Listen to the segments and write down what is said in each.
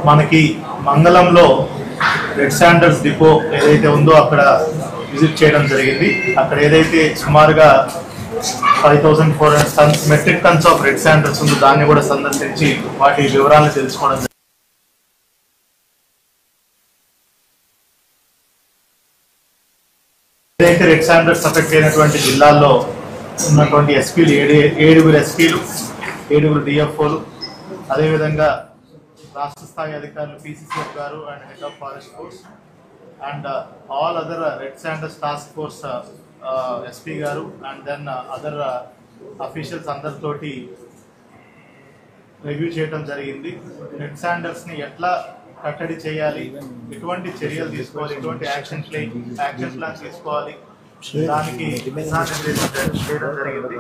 మనకి మంగళంలో red Sanders depot ఏదైతే ఉందో అక్కడ విజిట్ చేయడం జరిగింది. అక్కడ ఏదైతే సుమారుగా 5400 turns metric tons of red Sanders ఉందో దాన్ని కూడా సందర్శించి వాటి వివరాలను తెలుసుకోవడం జరిగింది. ఏదైతే రెడ్ శాండర్స్ అఫెక్ట్ అయినటువంటి జిల్లాల్లో ఉన్నటువంటి ఎస్పీలు 7 ఎస్పీలు 7 డిఎఫ్ఓలు, అదేవిధంగా రాష్ట్ర స్థాయి అధికారులు పీసీసీఎఫ్ గారు and head of forest force and all other red Sanders task force SP గారు అండ్ దెన్ అదర్ అఫీషియల్స్ అందరితోటి రివ్యూ చేయడం జరిగింది. రెడ్ శాండర్స్ని ఎట్లా కట్టడి చేయాలి, ఎటువంటి చర్యలు తీసుకోవాలి, ఎటువంటి యాక్షన్ ప్లాన్ తీసుకోవాలి, దానికి చేయడం జరిగింది.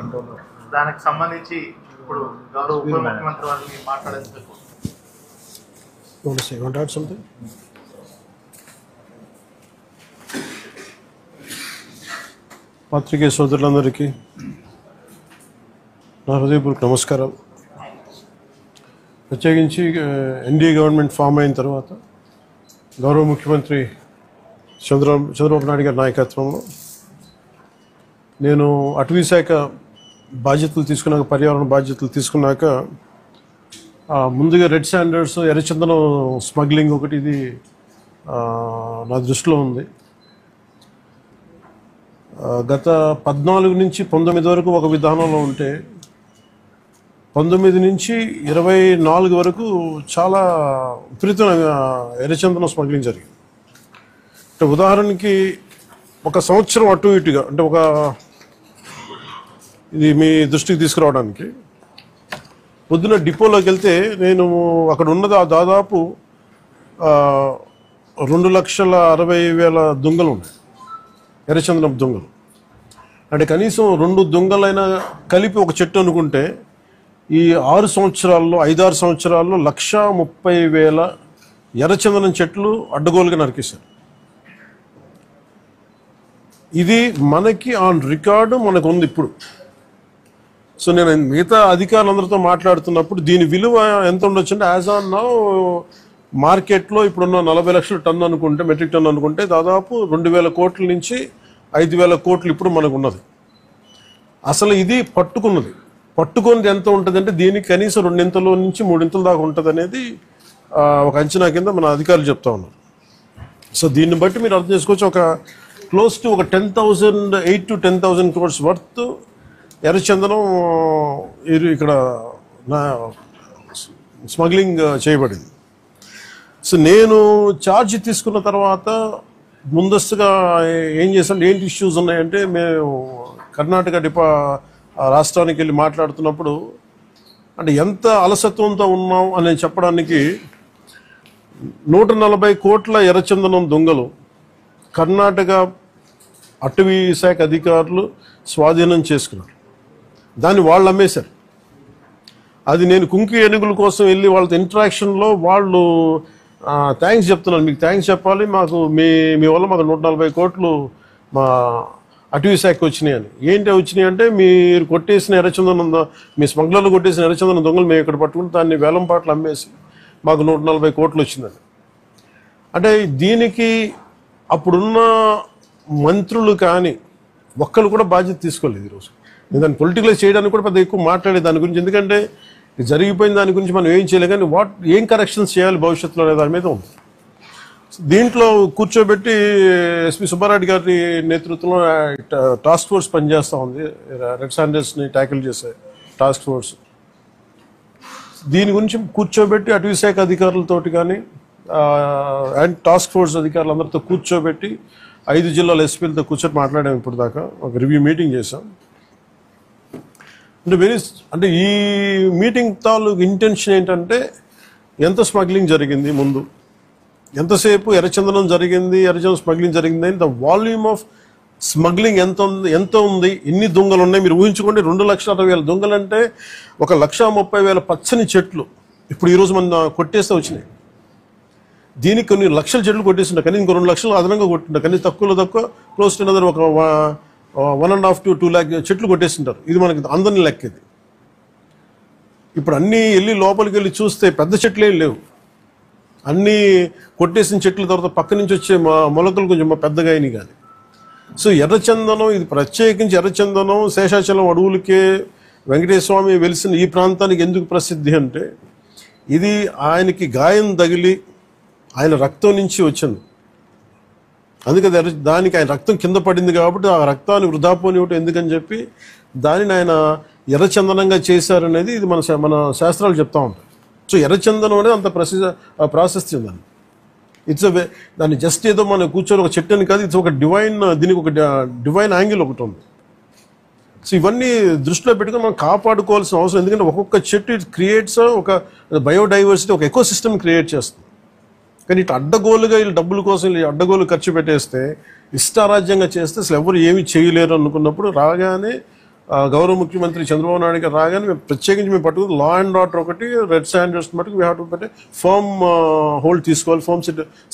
దానికి సంబంధించి ఇప్పుడు గౌరవ ఉప ముఖ్యమంత్రి వారిని మాట్లాడేందుకు పత్రికే సోదరులందరికీ నా హృదయపూర్వక నమస్కారాలు. ప్రత్యేకించి ఎన్డీఏ గవర్నమెంట్ ఫామ్ అయిన తర్వాత గౌరవ ముఖ్యమంత్రి చంద్రబాబు నాయుడు గారి నాయకత్వంలో నేను అటవీ శాఖ బాధ్యతలు తీసుకున్నాక, పర్యావరణ బాధ్యతలు తీసుకున్నాక ముందుగా రెడ్ శాండర్స్ ఎర్రచందనం స్మగ్లింగ్ ఒకటి ఇది నా దృష్టిలో ఉంది. గత 14 నుంచి 19 వరకు ఒక విధానంలో ఉంటే 19 నుంచి 24 వరకు చాలా విపరీతంగా ఎర్రచందనం స్మగ్లింగ్ జరిగింది. అంటే ఉదాహరణకి ఒక సంవత్సరం అటు ఇటుగా, అంటే ఇది మీ దృష్టికి తీసుకురావడానికి, పొద్దున డిపోలోకి వెళ్తే నేను అక్కడ ఉన్నది దాదాపు 2,60,60,000 దొంగలు ఉన్నాయి, ఎర్రచందనం దొంగలు. అంటే కనీసం 2 దొంగలైనా కలిపి ఒక చెట్టు అనుకుంటే ఈ 5-6 సంవత్సరాల్లో 1,30,000 ఎర్రచందనం చెట్లు అడ్డగోలుగా నరికేశారు. ఇది మనకి ఆన్ రికార్డు మనకు ఉంది ఇప్పుడు. సో నేను మిగతా అధికారులందరితో మాట్లాడుతున్నప్పుడు దీని విలువ ఎంత ఉండొచ్చు అంటే, యాజ్ ఆన్ నౌ మార్కెట్లో ఇప్పుడున్న 40 లక్షల టన్ను అనుకుంటే, మెట్రిక్ టన్ను అనుకుంటే దాదాపు 2,000 కోట్ల నుంచి 5,000 కోట్లు ఇప్పుడు మనకు ఉన్నది. అసలు ఇది పట్టుకున్నది ఎంత ఉంటుంది అంటే దీనికి కనీసం 2 నుంచి 3 దాకా ఉంటుంది అనేది ఒక అంచనా కింద మన అధికారులు చెప్తా ఉన్నారు. సో దీన్ని బట్టి మీరు అర్థం చేసుకోవచ్చు, ఒక క్లోజ్ టు ఒక 8,000 to 10,000 crores వర్త్ ఎర్రచందనం ఇక్కడ స్మగ్లింగ్ చేయబడింది. సో నేను ఛార్జ్ తీసుకున్న తర్వాత ముందస్తుగా ఏం చేశాను, ఏంటి ఇష్యూస్ ఉన్నాయంటే, మేము కర్ణాటక రాష్ట్రానికి వెళ్ళి మాట్లాడుతున్నప్పుడు అంటే ఎంత అలసత్వంతో ఉన్నాం అని చెప్పడానికి 140 కోట్ల ఎర్రచందనం దొంగలు కర్ణాటక అటవీ శాఖ అధికారులు స్వాధీనం చేసుకున్నారు. దాన్ని వాళ్ళు అమ్మేశారు. అది నేను కుంకి ఏనుగుల కోసం వెళ్ళి వాళ్ళతో ఇంటరాక్షన్లో వాళ్ళు థ్యాంక్స్ చెప్తున్నాను, మీకు థ్యాంక్స్ చెప్పాలి, మాకు మీ వల్ల మాకు 140 కోట్లు మా అటవీ శాఖకి వచ్చినాయి అని. ఏంటి వచ్చినాయి అంటే, మీరు కొట్టేసిన ఎర్రచందనం, మీ స్మగ్లర్లు కొట్టేసిన ఎర్రచందనం దొంగలు మేము ఇక్కడ పట్టుకుని దాన్ని వేలం పాటలు అమ్మేసి మాకు 140 కోట్లు వచ్చిందని. అంటే దీనికి అప్పుడున్న మంత్రులు కానీ ఒక్కరు కూడా బాధ్యత తీసుకోలేదు ఈరోజు. దాన్ని పొలిటికలైజ్ చేయడానికి కూడా పెద్ద ఎక్కువ మాట్లాడే దాని గురించి, ఎందుకంటే జరిగిపోయిన దాని గురించి మనం ఏం చేయలేదు, కానీ ఏం కరెక్షన్స్ చేయాలి భవిష్యత్తులో అనే దాని మీద ఉంది. దీంట్లో కూర్చోబెట్టి ఎస్పీ సుబ్బారెడ్డి గారి నేతృత్వంలో టాస్క్ ఫోర్స్ పనిచేస్తూ ఉంది, రెడ్ శాండర్స్ని ట్యాకిల్ చేసే టాస్క్ ఫోర్స్. దీని గురించి కూర్చోబెట్టి అటవీ శాఖ అధికారులతోటి కానీ అండ్ టాస్క్ ఫోర్స్ అధికారులందరితో కూర్చోబెట్టి 5 జిల్లాల ఎస్పీలతో కూర్చొని మాట్లాడాము. ఇప్పుడు దాకా ఒక రివ్యూ మీటింగ్ చేసాం. అంటే ఈ మీటింగ్ తాలూకు ఇంటెన్షన్ ఏంటంటే, ఎంత స్మగ్లింగ్ జరిగింది, ముందు ఎంతసేపు ఎర్రచందనం జరిగింది, ఎర్రచందనం స్మగ్లింగ్ జరిగింది అని, ద వాల్యూమ్ ఆఫ్ స్మగ్లింగ్ ఎంత ఉంది, ఎన్ని దొంగలు ఉన్నాయి మీరు ఊహించుకోండి. 2,60,000 దొంగలు అంటే 1,30,000 పచ్చని చెట్లు ఇప్పుడు ఈరోజు మన కొట్టేస్తే వచ్చినాయి. దీనికి కొన్ని లక్షల చెట్లు కొట్టేస్తుంటారు, కానీ ఇంకో 2 లక్షలు అదనంగా కొట్టింటారు, కానీ తక్కువ క్లోజ్ టు ఒక 1.5 to 2 lakh చెట్లు కొట్టేస్తుంటారు. ఇది మనకి అందరిని లెక్క. ఇది ఇప్పుడు అన్నీ వెళ్ళి లోపలికి వెళ్ళి చూస్తే పెద్ద చెట్లే లేవు. అన్నీ కొట్టేసిన చెట్ల తర్వాత పక్క నుంచి వచ్చే మొలకలు కొంచెం పెద్దగా అయినాయి కానీ. సో ఎర్రచందనం ఇది ప్రత్యేకించి ఎర్రచందనం శేషాచలం అడవులకే వెంకటేశ్వర స్వామి వెలిసిన ఈ ప్రాంతానికి ఎందుకు ప్రసిద్ధి అంటే ఇది ఆయనకి గాయం తగిలి ఆయన రక్తం నుంచి వచ్చింది. అందుకని దానికి ఆయన రక్తం కింద పడింది కాబట్టి ఆ రక్తాన్ని వృధా పోనివ్వటం ఎందుకని చెప్పి దానిని ఆయన ఎర్రచందనంగా చేశారనేది ఇది మన శాస్త్రాలు చెప్తా ఉంటాయి. సో ఎర్రచందనం అనేది అంత ప్రాశస్త్యం దాన్ని. ఇట్స్ దాన్ని జస్ట్ ఏదో మనం కూర్చొని ఒక చెట్టు అని కాదు, ఇట్స్ ఒక డివైన్, దీనికి ఒక డివైన్ యాంగిల్ ఒకటి ఉంది. సో ఇవన్నీ దృష్టిలో పెట్టుకుని మనం కాపాడుకోవాల్సిన అవసరం, ఎందుకంటే ఒక్కొక్క చెట్టు ఇట్ క్రియేట్స్ ఒక బయోడైవర్సిటీ, ఒక ఎకో సిస్టమ్ క్రియేట్ చేస్తుంది. కానీ ఇటు అడ్డగోలుగా వీళ్ళు డబ్బుల కోసం వీళ్ళు అడ్డగోలు ఖర్చు పెట్టేస్తే, ఇష్టారాజ్యంగా చేస్తే అసలు ఎవరు ఏమీ చేయలేరు అనుకున్నప్పుడు రాగానే గౌరవ ముఖ్యమంత్రి చంద్రబాబు నాయుడు గారు రాగానే మేము ప్రత్యేకించి మేము పట్టుకుని లా అండ్ ఆర్డర్ ఒకటి, రెడ్ స్టాండర్డ్స్ మటుకు వీ హ్యావ్ టు పెట్టి ఫర్మ్ హోల్డ్ తీసుకోవాలి, ఫర్మ్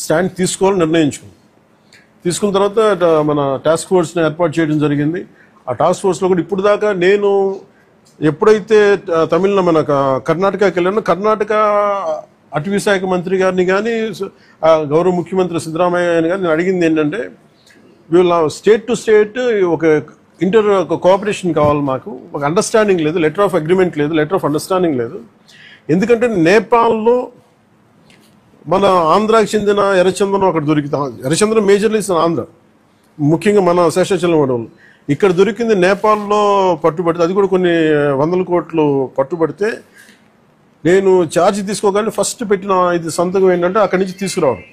స్టాండ్ తీసుకోవాలని నిర్ణయించుకున్నాం. తీసుకున్న తర్వాత మన టాస్క్ ఫోర్స్ని ఏర్పాటు చేయడం జరిగింది. ఆ టాస్క్ ఫోర్స్లో కూడా ఇప్పుడు దాకా నేను ఎప్పుడైతే మన కర్ణాటకకి వెళ్ళానో, కర్ణాటక అటవీ శాఖ మంత్రి గారిని కానీ గౌరవ ముఖ్యమంత్రి సిద్ధరామయ్య గారిని కానీ నేను అడిగింది ఏంటంటే, వీళ్ళ స్టేట్ టు స్టేట్ ఒక కోఆపరేషన్ కావాలి, మాకు ఒక అండర్స్టాండింగ్ లేదు, లెటర్ ఆఫ్ అగ్రిమెంట్ లేదు, లెటర్ ఆఫ్ అండర్స్టాండింగ్ లేదు. ఎందుకంటే నేపాల్లో మన ఆంధ్రాకి చెందిన ఎర్రచందనం అక్కడ దొరికితే, ఎర్రచందనం మేజర్లీ ఆంధ్ర, ముఖ్యంగా మన శేషాచలం అడవులు, ఇక్కడ దొరికింది నేపాల్లో పట్టుబడితే, అది కూడా కొన్ని 100 కోట్లు పట్టుబడితే నేను ఛార్జ్ తీసుకోగానే ఫస్ట్ పెట్టిన ఇది సంతకం ఏంటంటే అక్కడి నుంచి తీసుకురావడం.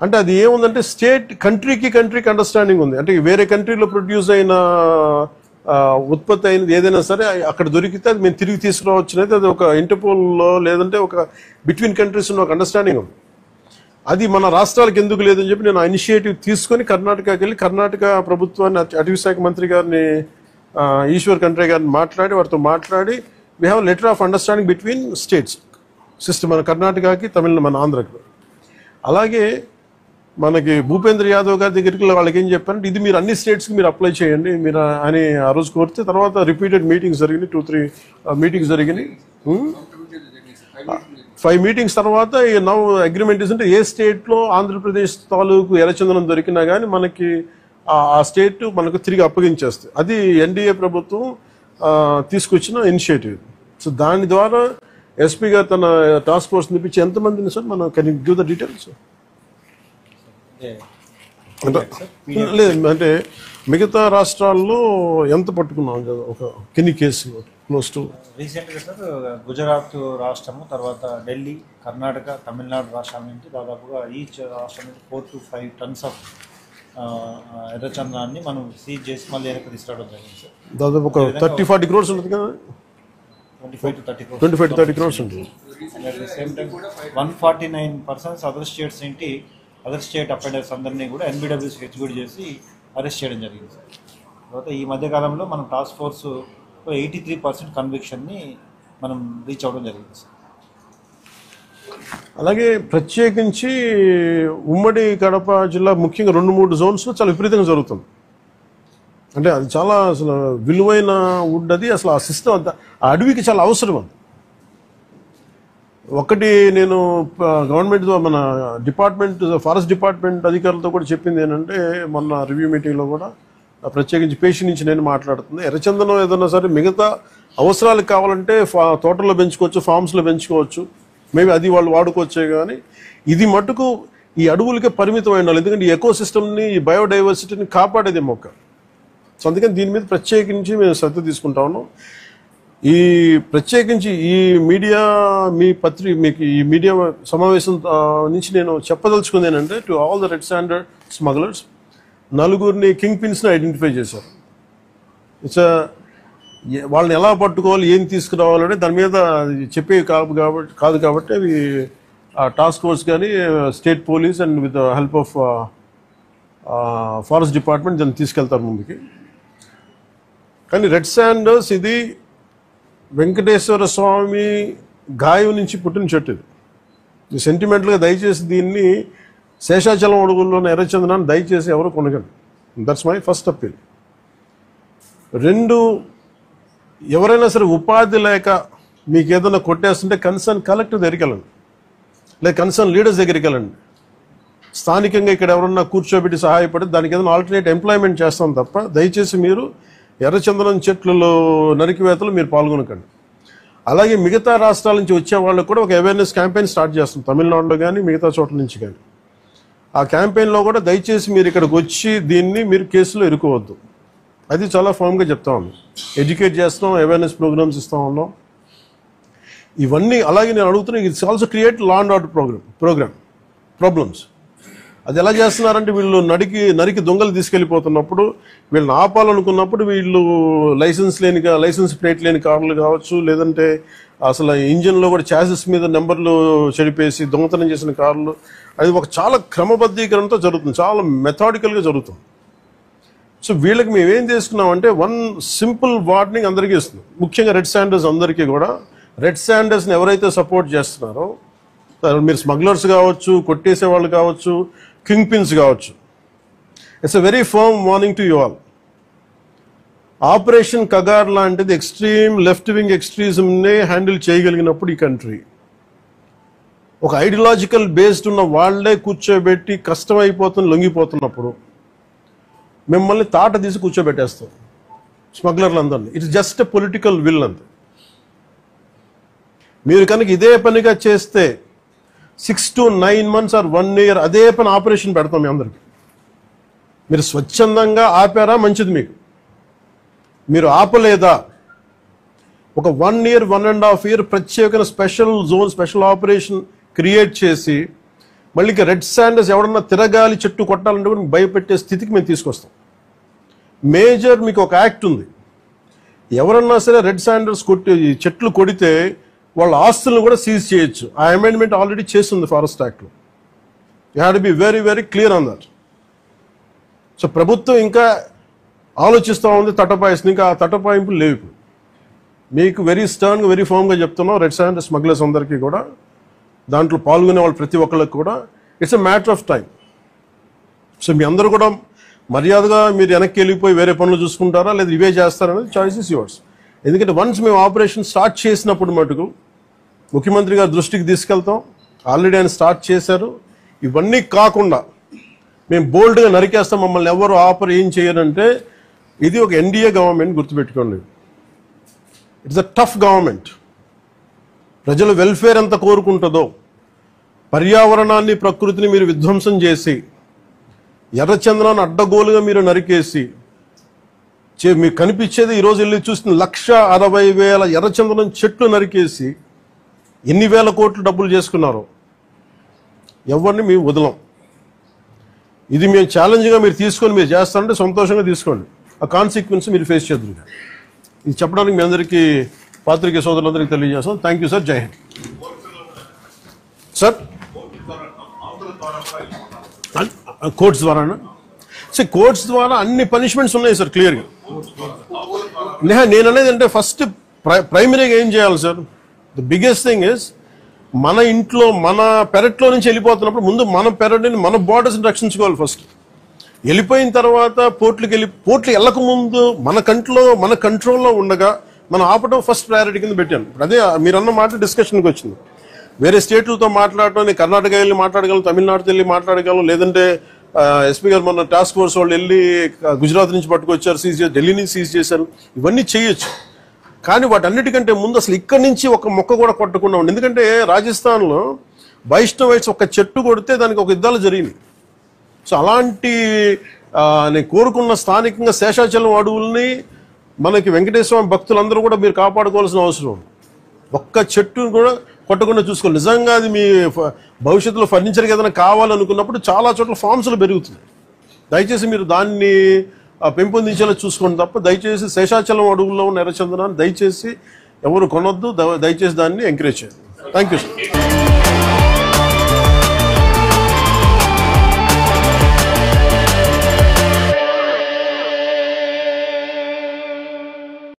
అంటే అది ఏముందంటే కంట్రీకి అండర్స్టాండింగ్ ఉంది. అంటే వేరే కంట్రీలో ప్రొడ్యూస్ అయిన ఉత్పత్తి అయినది ఏదైనా సరే అక్కడ దొరికితే అది మేము తిరిగి తీసుకురావచ్చు అనేది అది ఒక ఇంటర్పోల్లో లేదంటే ఒక బిట్వీన్ కంట్రీస్ ఉన్న ఒక అండర్స్టాండింగ్ ఉంది. అది మన రాష్ట్రాలకు ఎందుకు లేదని చెప్పి నేను ఇనిషియేటివ్ తీసుకొని కర్ణాటకకి వెళ్ళి కర్ణాటక ప్రభుత్వాన్ని, అటవీ శాఖ మంత్రి గారిని ఈశ్వర్ ఖండ్రే గారిని మాట్లాడి వారితో మాట్లాడి we have letter of understanding between states system, మన కర్ణాటకకి మన ఆంధ్రకి. అలాగే మనకి భూపేంద్ర యాదవ్ గారి దగ్గరికి వాళ్ళకి ఏం చెప్పారంటే ఇది మీరు అన్ని స్టేట్స్కి మీరు అప్లై చేయండి మీరు అని ఆ రోజు కోరితే, తర్వాత రిపీటెడ్ మీటింగ్స్ జరిగినాయి, 2-3 మీటింగ్స్ జరిగినాయి. 5 మీటింగ్స్ తర్వాత నౌ అగ్రిమెంట్ అంటే ఏ స్టేట్లో ఆంధ్రప్రదేశ్ తాలూకు ఎర్రచందనం దొరికినా కానీ మనకి ఆ స్టేట్ మనకు తిరిగి అప్పగించేస్తుంది. అది ఎన్డీఏ ప్రభుత్వం తీసుకొచ్చిన ఇనిషియేటివ్. సో దాని ద్వారా ఎస్పీ గారు తన టాస్క్ ఫోర్స్ నిపించి ఎంతమందిని సార్ మనం can you give the details? లేదు అంటే మిగతా రాష్ట్రాల్లో ఎంత పట్టుకున్నాం కదా, ఒక కెన్ని కేసులు క్లోజ్ టు రీసెంట్గా సార్ గుజరాత్ రాష్ట్రము, తర్వాత ఢిల్లీ, కర్ణాటక, తమిళనాడు రాష్ట్రాల నుంచి దాదాపుగా ఈచ్ రాష్ట్రం నుంచి 4 to 5 tons ఆఫ్ ఎర్రచందనాన్ని మనం సీజ్ చేసి మళ్ళీ వెనక్కి తీసుకురావడం జరిగింది సార్. దాదాపు ఒక 30-40 crores ఉంటుంది కదా, 25 to 30 crores. 25-30 crores ఉంటుంది. At the same time 149 persons other states ఏంటి, అదర్ స్టేట్ అఫెండర్స్ అందరినీ కూడా NBWC హెచ్గూడి చేసి అరెస్ట్ చేయడం జరిగింది సార్. తర్వాత ఈ మధ్యకాలంలో మనం టాస్క్ ఫోర్స్ 83% కన్విక్షన్ని మనం రీచ్ అవ్వడం జరిగింది సార్. అలాగే ప్రత్యేకించి ఉమ్మడి కడప జిల్లా ముఖ్యంగా 2-3 జోన్స్లో చాలా విపరీతంగా జరుగుతుంది. అంటే అది చాలా అసలు విలువైన వుడ్, అది అసలు ఆ సిస్టమ్ అంతా ఆ అడవికి చాలా అవసరం. అది ఒకటి నేను గవర్నమెంట్ మన డిపార్ట్మెంట్ ఫారెస్ట్ డిపార్ట్మెంట్ అధికారులతో కూడా చెప్పింది ఏంటంటే, మొన్న రివ్యూ మీటింగ్లో కూడా ప్రత్యేకించి పేషి నుంచి నేను మాట్లాడుతుంది, ఎర్రచందనం ఏదన్నా సరే మిగతా అవసరాలకు కావాలంటే తోటల్లో పెంచుకోవచ్చు, ఫార్మ్స్లో పెంచుకోవచ్చు, మేబీ అది వాళ్ళు వాడుకోవచ్చే. కానీ ఇది మటుకు ఈ అడవులకే పరిమితం అయి ఉండాలి, ఎందుకంటే ఈ ఎకో సిస్టమ్ని, ఈ బయోడైవర్సిటీని కాపాడేది మొక్క. సో అందుకని దీని మీద ప్రత్యేకించి మేము శ్రద్ధ తీసుకుంటా ఉన్నాం. ఈ ప్రత్యేకించి ఈ మీడియా మీకు ఈ మీడియా సమావేశం నుంచి నేను చెప్పదలుచుకుంది ఏంటంటే, to all the red standard smugglers 4 కింగ్ పిన్స్ని ఐడెంటిఫై చేశారు. ఇట్స్ వాళ్ళని ఎలా పట్టుకోవాలి, ఏం తీసుకురావాలంటే దాని మీద చెప్పేవి కాదు కాబట్టి అవి టాస్క్ ఫోర్స్ కానీ state police and with help of forest department దాన్ని తీసుకెళ్తారు ముందుకి. కానీ రెడ్ శాండర్స్ ఇది వెంకటేశ్వర స్వామి గాయం నుంచి పుట్టిన చెట్టు. ఇది సెంటిమెంటల్గా దయచేసి దీన్ని శేషాచలం అడవుల్లోని ఎర్రచందనాన్ని దయచేసి ఎవరు కొనగండి. That's my first appeal. 2, ఎవరైనా సరే ఉపాధి లేక మీకు ఏదైనా కొట్టేస్తుంటే కన్సర్న్ కలెక్టర్ దగ్గరికి వెళ్ళండి. లేదా కన్సర్న్ లీడర్స్ దగ్గరికి వెళ్ళండి. స్థానికంగా ఇక్కడ ఎవరన్నా కూర్చోబెట్టి సహాయపడి దానికి ఏదైనా ఆల్టర్నేట్ ఎంప్లాయ్మెంట్ చేస్తాం తప్ప దయచేసి మీరు ఎర్రచందనం చెట్లలో నరికివేతలు మీరు పాల్గొనకండి. అలాగే మిగతా రాష్ట్రాల నుంచి వచ్చే వాళ్ళకు కూడా ఒక అవేర్నెస్ క్యాంపెయిన్ స్టార్ట్ చేస్తాం, తమిళనాడులో కానీ మిగతా చోట్ల నుంచి కానీ. ఆ క్యాంపెయిన్లో కూడా దయచేసి మీరు ఇక్కడికి వచ్చి దీన్ని మీరు కేసులో ఇరుకోవద్దు, అది చాలా ఫామ్గా చెప్తా ఉన్నాం. ఎడ్యుకేట్ చేస్తాం, అవేర్నెస్ ప్రోగ్రామ్స్ ఇస్తూ ఉన్నాం, ఇవన్నీ. అలాగే నేను అడుగుతున్నా, it's also create law and order problems. అది ఎలా చేస్తున్నారంటే వీళ్ళు నరికి దొంగలు తీసుకెళ్ళిపోతున్నప్పుడు వీళ్ళని ఆపాలనుకున్నప్పుడు వీళ్ళు లైసెన్స్ ప్లేట్ లేని కార్లు కావచ్చు, లేదంటే అసలు ఇంజిన్లో కూడా చాసిస్ మీద నెంబర్లు చెడిపేసి దొంగతనం చేసిన కార్లు, అది ఒక చాలా క్రమబద్ధీకరణతో జరుగుతుంది, చాలా మెథాడికల్గా జరుగుతుంది. సో వీళ్ళకి మేము ఏం చేసుకున్నామంటే వన్ సింపుల్ వార్నింగ్ అందరికీ ఇస్తున్నాం, ముఖ్యంగా రెడ్ శాండర్స్ అందరికీ కూడా. రెడ్ శాండర్స్ని ఎవరైతే సపోర్ట్ చేస్తున్నారో, మీరు స్మగ్లర్స్ కావచ్చు, కొట్టేసే వాళ్ళు కావచ్చు, కింగ్ పిన్స్ కావచ్చు, it's a very firm warning to you all. Operation Kagar లాంటిది ఎక్స్ట్రీమ్ లెఫ్ట్ వింగ్ ఎక్స్ట్రీజంనే హ్యాండిల్ చేయగలిగినప్పుడు ఈ కంట్రీ, ఒక ఐడియాలజికల్ బేస్డ్ ఉన్న వాళ్లే కూర్చోబెట్టి కష్టమైపోతుంది లొంగిపోతున్నప్పుడు మిమ్మల్ని తాట తీసి కూర్చోబెట్టేస్తాం స్మగ్లర్లందరినీ. It's just a political will అంతే. మీరు కనుక ఇదే పనిగా చేస్తే 6 to 9 months ఆర్ 1 year అదే పని ఆపరేషన్ పెడతాం మీ అందరికి. మీరు స్వచ్ఛందంగా ఆపారా మంచిది, మీరు ఆపలేదా ఒక 1 year 1.5 year ప్రత్యేకమైన special zone, special operation create చేసి మళ్ళీ రెడ్ శాండర్స్ ఎవడన్నా తిరగాలి చెట్టు కొట్టాలంటే కూడా భయపెట్టే స్థితికి మేము తీసుకొస్తాం. మేజర్ మీకు ఒక యాక్ట్ ఉంది, ఎవరన్నా సరే రెడ్ శాండర్స్ చెట్లు కొడితే వాళ్ళ ఆస్తులను కూడా సీజ్ చేయొచ్చు. ఆ అమెండ్మెంట్ ఆల్రెడీ చేస్తుంది ఫారెస్ట్ యాక్ట్లో. You have to be very very clear on that. So ప్రభుత్వం ఇంకా ఆలోచిస్తూ ఉంది తటపాయిస్తుంది, ఇంకా ఆ తటపాయింపులు లేవు. మీకు వెరీ స్టర్న్గా వెరీ ఫామ్గా చెప్తున్నాం, రెడ్ శాండర్స్ స్మగ్లర్స్ అందరికీ కూడా, దాంట్లో పాల్గొనే వాళ్ళు ప్రతి ఒక్కళ్ళకి కూడా it's a matter of time. So మీ అందరూ కూడా మర్యాదగా మీరు వెనక్కి వెళ్ళిపోయి వేరే పనులు చూసుకుంటారా లేదా ఇవే చేస్తారనేది చాయిస్ ఇస్ యువర్స్. ఎందుకంటే వన్స్ మేము ఆపరేషన్ స్టార్ట్ చేసినప్పుడు మటుకు ముఖ్యమంత్రి గారి దృష్టికి తీసుకెళ్తాం, ఆల్రెడీ ఆయన స్టార్ట్ చేశారు. ఇవన్నీ కాకుండా మేము బోల్డ్గా నరికేస్తాం, మమ్మల్ని ఎవరు ఆపర్ ఏం చేయరంటే ఇది ఒక ఎన్డీఏ గవర్నమెంట్, గుర్తుపెట్టుకోండి. It's a tough government. ప్రజల వెల్ఫేర్ ఎంత కోరుకుంటుందో, పర్యావరణాన్ని ప్రకృతిని మీరు విధ్వంసం చేసి ఎర్రచందనాన్ని అడ్డగోలుగా మీరు నరికేసి మీకు కనిపించేది ఈరోజు వెళ్ళి చూస్తున్న 1,60,000 ఎర్రచందనం చెట్లు నరికేసి ఎన్ని వేల కోట్లు డబ్బులు చేసుకున్నారో ఎవరిని మేము వదలం. ఇది మేము ఛాలెంజ్గా మీరు తీసుకొని మీరు చేస్తారంటే సంతోషంగా తీసుకోండి, ఆ కాన్సిక్వెన్స్ మీరు ఫేస్ చేద్దరు. ఇది చెప్పడానికి మీ అందరికీ పాత్రికేయ సోదరులందరికీ తెలియజేస్తాం. థ్యాంక్ యూ సార్, జై హింద్. సార్ కోర్ట్స్ ద్వారానా? సార్ కోర్ట్స్ ద్వారా అన్ని పనిష్మెంట్స్ ఉన్నాయి సార్ క్లియర్గా. నేను అనేది అంటే ఫస్ట్ ప్రైమరీగా ఏం చేయాలి sir, the biggest thing is మన ఇంట్లో మన పెరట్లో నుంచి వెళ్ళిపోతున్నప్పుడు ముందు మన పెరట్ని మన బార్డర్స్ని రక్షించుకోవాలి. ఫస్ట్ వెళ్ళిపోయిన తర్వాత పోర్ట్లు వెళ్ళక ముందు మన కంట్రోల్లో ఉండగా మనం ఆపడం ఫస్ట్ ప్రయారిటీ కింద పెట్టాను. ఇప్పుడు అదే మీరు అన్న మాట డిస్కషన్కి వచ్చింది. వేరే స్టేట్లతో మాట్లాడటం, నేను కర్ణాటక వెళ్ళి మాట్లాడగలను, తమిళనాడుతో వెళ్ళి మాట్లాడగలను, లేదంటే ఎస్పీ గారు మొన్న టాస్క్ ఫోర్స్ వాళ్ళు వెళ్ళి గుజరాత్ నుంచి పట్టుకొచ్చారు, సీజ్ చేశారు, ఢిల్లీ నుంచి సీజ్ చేశారు, ఇవన్నీ చేయొచ్చు. కానీ వాటన్నిటికంటే ముందు అసలు ఇక్కడి నుంచి ఒక మొక్క కూడా కొట్టకుండా ఉండి, ఎందుకంటే రాజస్థాన్లో వైష్ణవైట్స్ ఒక చెట్టు కొడితే దానికి ఒక యుద్ధాలు జరిగింది. సో అలాంటి నేను కోరుకున్న స్థానికంగా శేషాచలం అడవుల్ని మనకి వెంకటేశ్వర భక్తులందరూ కూడా మీరు కాపాడుకోవాల్సిన అవసరం ఉంది. ఒక్క చెట్టును కూడా కొట్టకుండా చూసుకోవాలి. నిజంగా అది మీ భవిష్యత్తులో ఫర్నిచర్కి ఏదైనా కావాలనుకున్నప్పుడు చాలా చోట్ల ఫామ్స్లు పెరుగుతున్నాయి. దయచేసి మీరు దాన్ని పెంపొందించేలా చూసుకోండి తప్ప దయచేసి శేషాచలం అడవుల్లో ఉన్న ఎర్రచందనాన్ని దయచేసి ఎవరు కొనొద్దు, దయచేసి దాన్ని ఎంకరేజ్ చేయండి. Thank you sir.